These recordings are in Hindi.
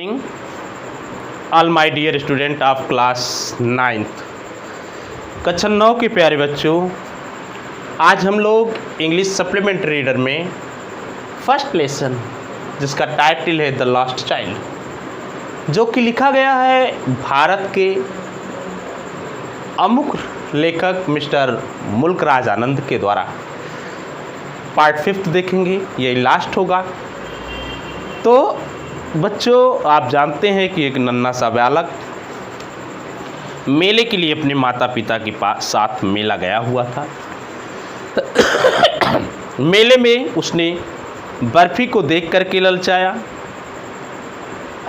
Morning, all my dear student of class 9th कक्षा 9 के प्यारे बच्चों, आज हम लोग इंग्लिश सप्लीमेंट्री रीडर में फर्स्ट लेसन जिसका टाइटल है द लास्ट चाइल्ड, जो कि लिखा गया है भारत के अमुक लेखक मिस्टर मुल्कराज आनंद के द्वारा। पार्ट 5 देखेंगे, यही लास्ट होगा। तो बच्चों, आप जानते हैं कि एक नन्हा सा बालक मेले के लिए अपने माता पिता के साथ मेला गया हुआ था। मेले में उसने बर्फ़ी को देख करके ललचाया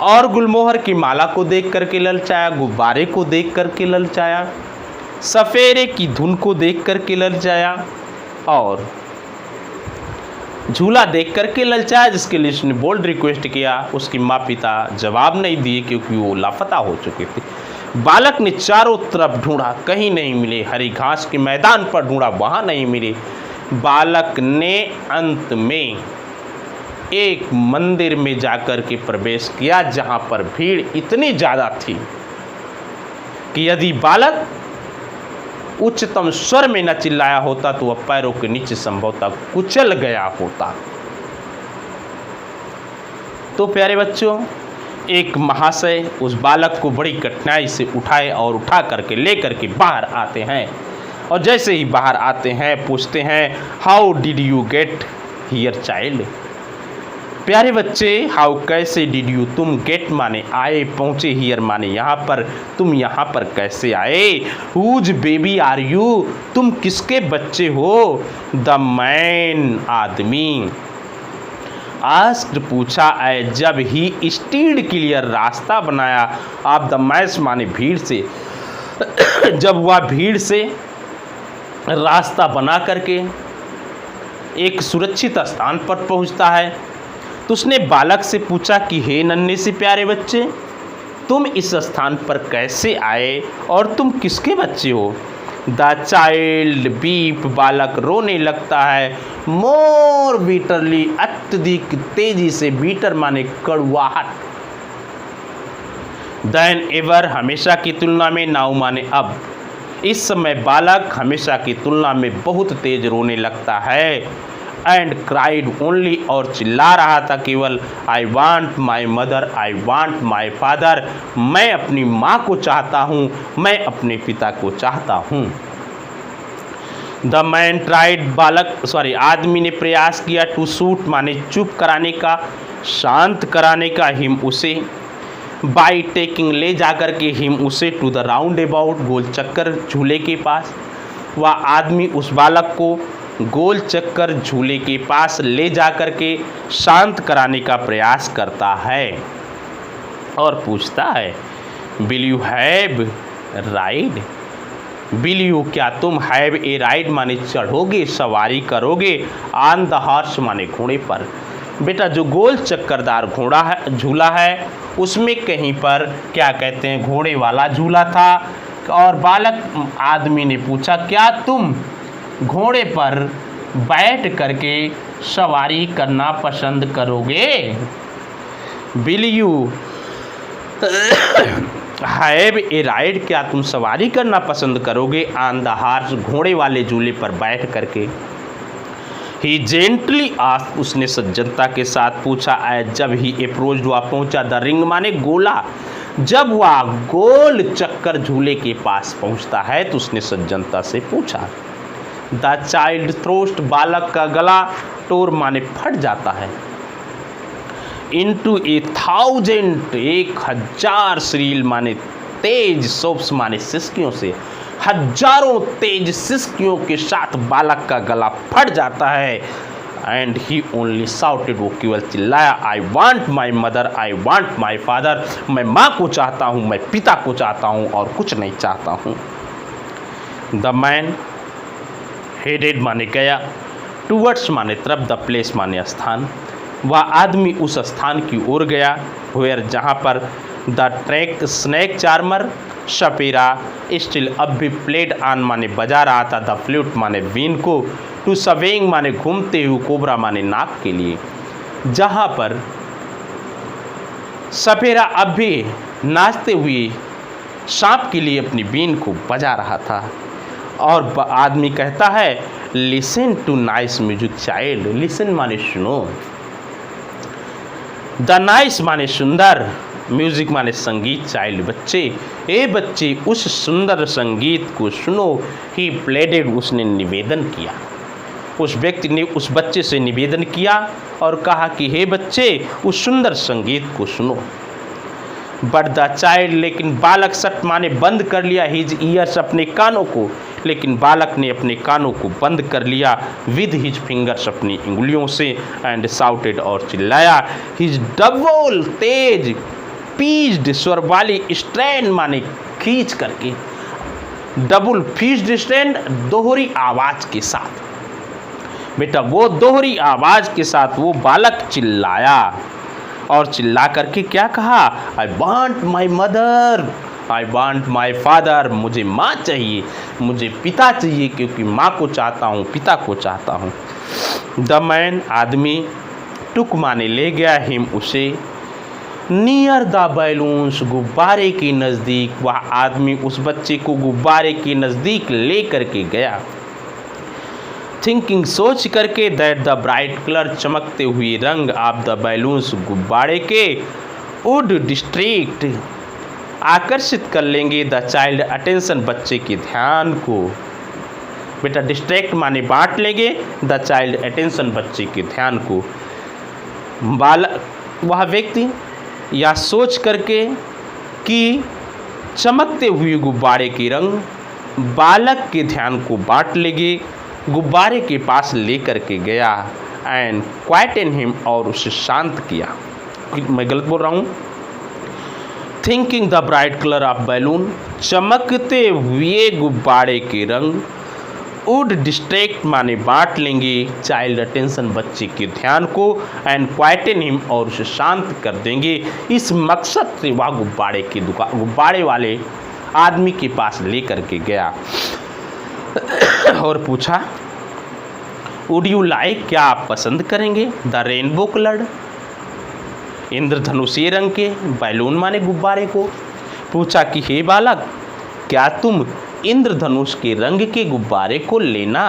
और गुलमोहर की माला को देख करके ललचाया, गुब्बारे को देख करके ललचाया, सफ़ेरे की धुन को देख करके ललचाया और झूला देख करके ललचाया, जिसके लिए उसने बोल्ड रिक्वेस्ट किया। उसके माँ पिता जवाब नहीं दिए क्योंकि वो लापता हो चुके थे। बालक ने चारों तरफ ढूंढा, कहीं नहीं मिले। हरी घास के मैदान पर ढूंढा, वहाँ नहीं मिले। बालक ने अंत में एक मंदिर में जाकर के प्रवेश किया, जहाँ पर भीड़ इतनी ज़्यादा थी कि यदि बालक उच्चतम स्वर में न चिल्लाया होता तो वह पैरों के नीचे संभवतः कुचल गया होता। तो प्यारे बच्चों, एक महाशय उस बालक को बड़ी कठिनाई से उठाए और उठा करके ले करके बाहर आते हैं, और जैसे ही बाहर आते हैं पूछते हैं, how did you get here child. प्यारे बच्चे, हाउ कैसे डिड यू, तुम गेट माने आए, पहुँचे, हियर माने यहाँ पर, तुम यहाँ पर कैसे आए। हुज बेबी आर यू, तुम किसके बच्चे हो। द मैन, आदमी। आस्क्ड, पूछा, आए, जब ही स्टीड क्लियर, रास्ता बनाया। आप द मैस माने भीड़ से, जब वह भीड़ से रास्ता बना करके एक सुरक्षित स्थान पर पहुँचता है तो उसने बालक से पूछा कि हे नन्हे से प्यारे बच्चे, तुम इस स्थान पर कैसे आए और तुम किसके बच्चे हो। द चाइल्ड बीप, बालक रोने लगता है। मोर बीटरली, अत्यधिक तेजी से, बीटर माने कड़वाहट। देन एवर, हमेशा की तुलना में, नाउ माने अब। इस समय बालक हमेशा की तुलना में बहुत तेज रोने लगता है। एंड क्राइड ओनली, और चिल्ला रहा था केवल, I want my mother, I want my father, मैं अपनी माँ को चाहता हूँ, मैं अपने पिता को चाहता हूँ। द मैन ट्राइड, आदमी ने प्रयास किया, टू सूट माने चुप कराने का, शांत कराने का, हिम उसे, बाई टेकिंग ले जाकर के, हिम उसे, टू द राउंड अबाउट, गोल चक्कर झूले के पास। वह आदमी उस बालक को गोल चक्कर झूले के पास ले जाकर के शांत कराने का प्रयास करता है और पूछता है, will you have ride, will you, क्या तुम, हैव ए राइड माने चढ़ोगे, सवारी करोगे, ऑन द हॉर्स माने घोड़े पर। बेटा, जो गोल चक्करदार घोड़ा है, झूला है, उसमें कहीं पर क्या कहते हैं, घोड़े वाला झूला था। और बालक आदमी ने पूछा, क्या तुम घोड़े पर बैठ करके सवारी करना पसंद करोगे। Will you have a ride, क्या तुम सवारी करना पसंद करोगे, ऑन द हॉर्स, घोड़े वाले झूले पर बैठ करके। ही जेंटली आस्क्ड, उसने सज्जनता के साथ पूछा। जब ही अप्रोच्ड, वह पहुंचा, द रिंग माने गोला। जब वह गोल चक्कर झूले के पास पहुंचता है तो उसने सज्जनता से पूछा। द चाइल्ड थ्रोस्ट, बालक का गला, टोर माने फट जाता है। इंटू ए थाउजेंड, 1000 श्रील माने तेज, सोप्स माने सिसकियों से, हजारों तेज सिसकियों के साथ बालक का गला फट जाता है। एंड ही ओनली साउटेड, वो केवल चिल्लाया, I want my mother, I want my father, मैं माँ को चाहता हूँ, मैं पिता को चाहता हूँ और कुछ नहीं चाहता हूँ। द मैन हेडेड माने गया, टूवर्ड्स माने तरफ, द प्लेस माने स्थान। वह आदमी उस स्थान की ओर गया, वेयर, जहाँ पर द ट्रैक स्नैक चार्मर, सपेरा, स्टिल, अब भी प्लेड ऑन माने बजा रहा था, द फ्लूट माने बीन को, टू सवेंग माने घूमते हुए, कोबरा माने नाक के लिए। जहाँ पर सपेरा अब भी नाचते हुए सांप के लिए अपनी बीन को बजा रहा था। और आदमी कहता है, listen to nice music child. Listen माने सुनो, द नाइस माने सुंदर, म्यूजिक माने संगीत, चाइल्ड बच्चे, ए बच्चे उस सुंदर संगीत को सुनो। ही प्लेडेड, उसने निवेदन किया, उस व्यक्ति ने उस बच्चे से निवेदन किया और कहा कि हे बच्चे उस सुंदर संगीत को सुनो। बट द चाइल्ड, लेकिन बालक सट माने बंद कर लिया हिज ईयर्स, अपने कानों को, लेकिन बालक ने अपने कानों को बंद कर लिया विद हिज फिंगर्स, अपनी उंगलियों से, एंड साउटेड, और चिल्लाया, हिज डबल तेज पीज्ड स्वर वाली स्ट्रेन माने खींच करके, डबल पीज्ड स्ट्रेन दोहरी आवाज के साथ। बेटा वो दोहरी आवाज के साथ वो बालक चिल्लाया और चिल्ला करके क्या कहा, I want my mother, I want my father, मुझे माँ चाहिए, मुझे पिता चाहिए, क्योंकि माँ को चाहता हूँ, पिता को चाहता हूँ। द मैन, आदमी, टुक माने ले गया, हिम उसे, नियर द बैलून्स, गुब्बारे के नज़दीक, वह आदमी उस बच्चे को गुब्बारे के नज़दीक ले करके गया। थिंकिंग, सोच करके, दैट द ब्राइट कलर, चमकते हुए रंग, ऑफ द बैलून्स, गुब्बारे के, वुड डिस्ट्रैक्ट, आकर्षित कर लेंगे, द चाइल्ड अटेंशन, बच्चे के ध्यान को। बेटा डिस्ट्रैक्ट माने बांट लेंगे, द चाइल्ड अटेंशन, बच्चे के ध्यान को। बालक, वह व्यक्ति, या सोच करके कि चमकते हुए गुब्बारे के रंग बालक के ध्यान को बांट लेंगे, गुब्बारे के पास लेकर के गया, एंड क्वाइटेन हिम, और उसे शांत किया। मैं गलत बोल रहा हूँ। Thinking the bright colour of balloon, चमकते हुए गुब्बारे के रंग, वुड डिस्ट्रैक्ट माने बांट लेंगे, चाइल्ड अटेंशन, बच्चे के ध्यान को, एंड क्वाइटेन हिम, और उसे शांत कर देंगे। इस मकसद से वह गुब्बारे की दुकान, गुब्बारे वाले आदमी के पास लेकर के गया और पूछा, वुड यू लाइक, क्या आप पसंद करेंगे, द रेनबो कलर्ड, इंद्रधनुषीय रंग के, बैलून माने गुब्बारे को। पूछा कि हे बालक, क्या तुम इंद्रधनुष के रंग के गुब्बारे को लेना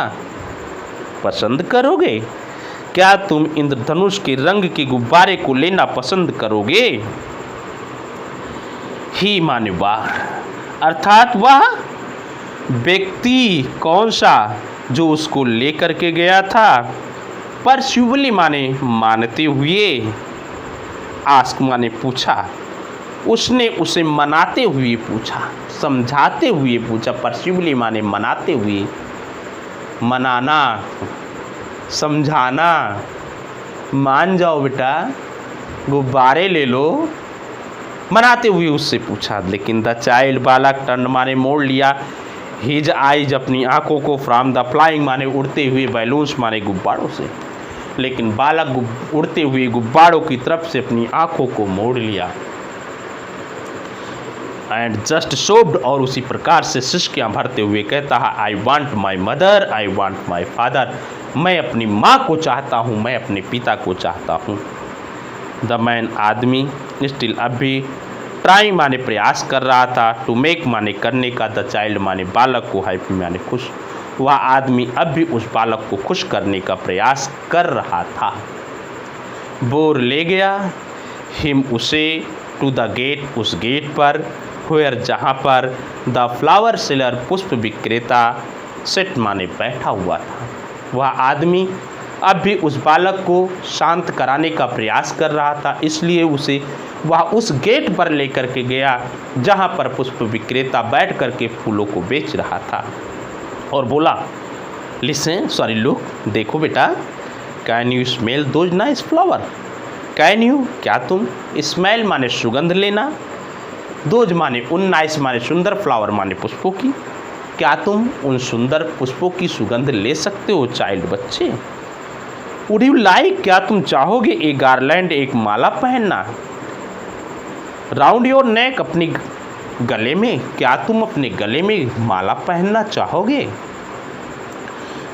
पसंद करोगे, क्या तुम इंद्रधनुष के रंग के गुब्बारे को लेना पसंद करोगे। ही माने वह, अर्थात वह व्यक्ति कौन सा जो उसको लेकर के गया था। परस्यूवली माने मानते हुए, आस्क माने पूछा, उसने उसे मनाते हुए पूछा, समझाते हुए पूछा। परस्यूवली माने मनाते हुए, मनाना, समझाना, मान जाओ बेटा गुब्बारे ले लो, मनाते हुए उससे पूछा। लेकिन द चाइल्ड, बालक, टर्न माने मोड़ लिया, हिज आइज, अपनी आंखों को, फ्रॉम द फ्लाइंग माने उड़ते हुए, बैलून्स माने गुब्बारों से। लेकिन बालक उड़ते हुए गुब्बारों की तरफ से अपनी आंखों को मोड़ लिया। एंड जस्ट सोब्ड, और उसी प्रकार से सिसकियाँ भरते हुए कहता है, I want my mother, I want my father, मैं अपनी माँ को चाहता हूँ, मैं अपने पिता को चाहता हूँ। द मैन, आदमी, स्टिल, अब भी, ट्राई माने प्रयास कर रहा था, टू मेक माने करने का, द चाइल्ड माने बालक को, हैप्पी माने खुश, वह आदमी अब भी उस बालक को खुश करने का प्रयास कर रहा था। बोर ले गया, हिम उसे, टू द गेट, उस गेट पर, व्हेयर जहाँ पर, द फ्लावर सेलर, पुष्प विक्रेता, सेट माने बैठा हुआ था। वह आदमी अब भी उस बालक को शांत कराने का प्रयास कर रहा था, इसलिए उसे वह उस गेट पर लेकर के गया जहाँ पर पुष्प विक्रेता बैठ कर के फूलों को बेच रहा था, और बोला, लिसन, सॉरी लुक, देखो बेटा, can you smell those nice flower, can you, क्या तुम, स्मेल माने सुगंध लेना, दोज माने उन, नाइस माने सुंदर, फ्लावर माने पुष्पों की, क्या तुम उन सुंदर पुष्पों की सुगंध ले सकते हो चाइल्ड, बच्चे। वुड यू लाइक, क्या तुम चाहोगे, ए गार्लैंड, एक माला पहनना, राउंड योर नेक, अपनी गले में, क्या तुम अपने गले में माला पहनना चाहोगे।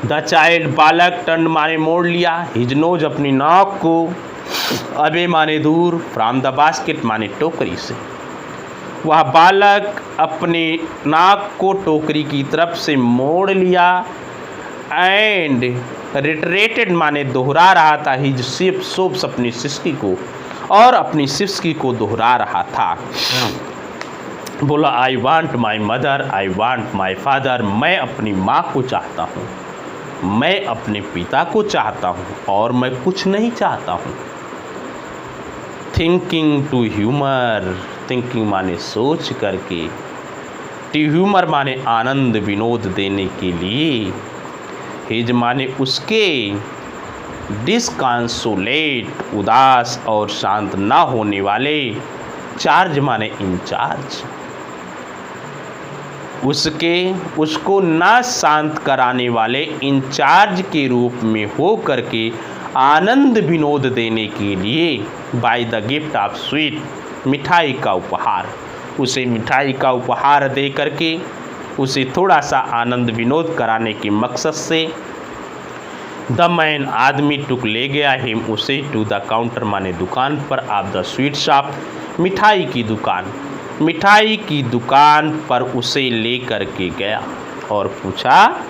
द चाइल्ड, बालक, टर्न माने मोड़ लिया, हिज नोज, अपनी नाक को, अबे माने दूर, फ्रॉम द बास्केट माने टोकरी से। वह बालक अपने नाक को टोकरी की तरफ से मोड़ लिया एंड रिटरेटेड माने दोहरा रहा था हिज सोप्स अपनी सिसकी को, और अपनी सिसकी को दोहरा रहा था। बोला I want my mother, I want my father, मैं अपनी माँ को चाहता हूँ, मैं अपने पिता को चाहता हूँ, और मैं कुछ नहीं चाहता हूँ। थिंकिंग टू ह्यूमर, थिंकिंग माने सोच करके, टू ह्यूमर माने आनंद विनोद देने के लिए, हिज माने उसके, डिस्कॉन्सोलेट उदास और शांत ना होने वाले, चार्ज माने इंचार्ज, उसको ना शांत कराने वाले इंचार्ज के रूप में हो करके आनंद विनोद देने के लिए, by the gift of sweet, मिठाई का उपहार, उसे मिठाई का उपहार दे करके उसे थोड़ा सा आनंद विनोद कराने के मकसद से, द मैन आदमी टुक ले गया हिम उसे, टू द काउंटर माने दुकान पर, ऑफ द स्वीट शॉप मिठाई की दुकान, मिठाई की दुकान पर उसे ले करके गया और पूछा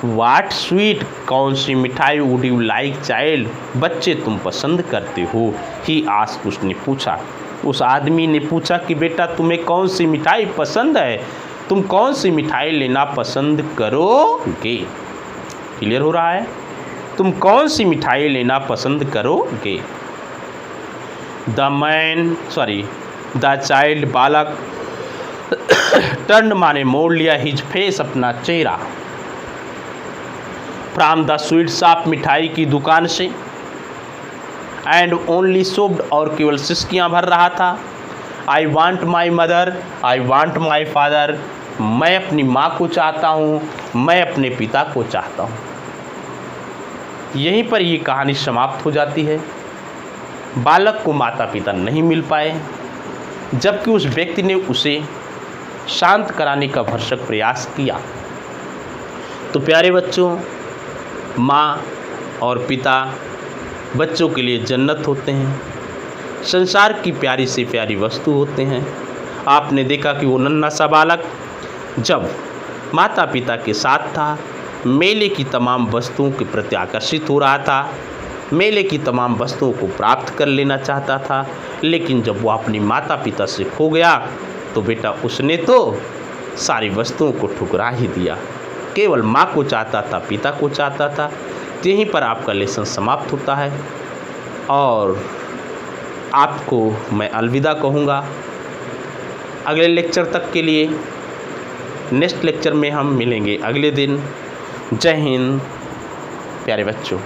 वाट स्वीट, कौन सी मिठाई, वुड यू लाइक चाइल्ड, बच्चे तुम पसंद करते हो, ही आस्क्ड, उसने पूछा, उस आदमी ने पूछा कि बेटा तुम्हें कौन सी मिठाई पसंद है, तुम कौन सी मिठाई लेना पसंद करोगे। क्लियर हो रहा है, तुम कौन सी मिठाई लेना पसंद करोगे। द चाइल्ड, बालक, टर्न माने मोड़ लिया, हिज फेस अपना चेहरा, फ्रॉम द स्वीट शॉप मिठाई की दुकान से, एंड ओनली सोप्ड और केवल सिसकियाँ भर रहा था, I want my mother, I want my father, मैं अपनी माँ को चाहता हूँ, मैं अपने पिता को चाहता हूँ। यहीं पर ये कहानी समाप्त हो जाती है। बालक को माता पिता नहीं मिल पाए, जबकि उस व्यक्ति ने उसे शांत कराने का भरसक प्रयास किया। तो प्यारे बच्चों, माँ और पिता बच्चों के लिए जन्नत होते हैं, संसार की प्यारी से प्यारी वस्तु होते हैं। आपने देखा कि वो नन्हा सा बालक जब माता पिता के साथ था, मेले की तमाम वस्तुओं के प्रति आकर्षित हो रहा था, मेले की तमाम वस्तुओं को प्राप्त कर लेना चाहता था, लेकिन जब वो अपनी माता पिता से खो गया तो बेटा उसने तो सारी वस्तुओं को ठुकरा ही दिया, केवल माँ को चाहता था, पिता को चाहता था। यहीं पर आपका लेसन समाप्त होता है और आपको मैं अलविदा कहूँगा। अगले लेक्चर तक के लिए, नेक्स्ट लेक्चर में हम मिलेंगे अगले दिन। जय हिंद प्यारे बच्चों।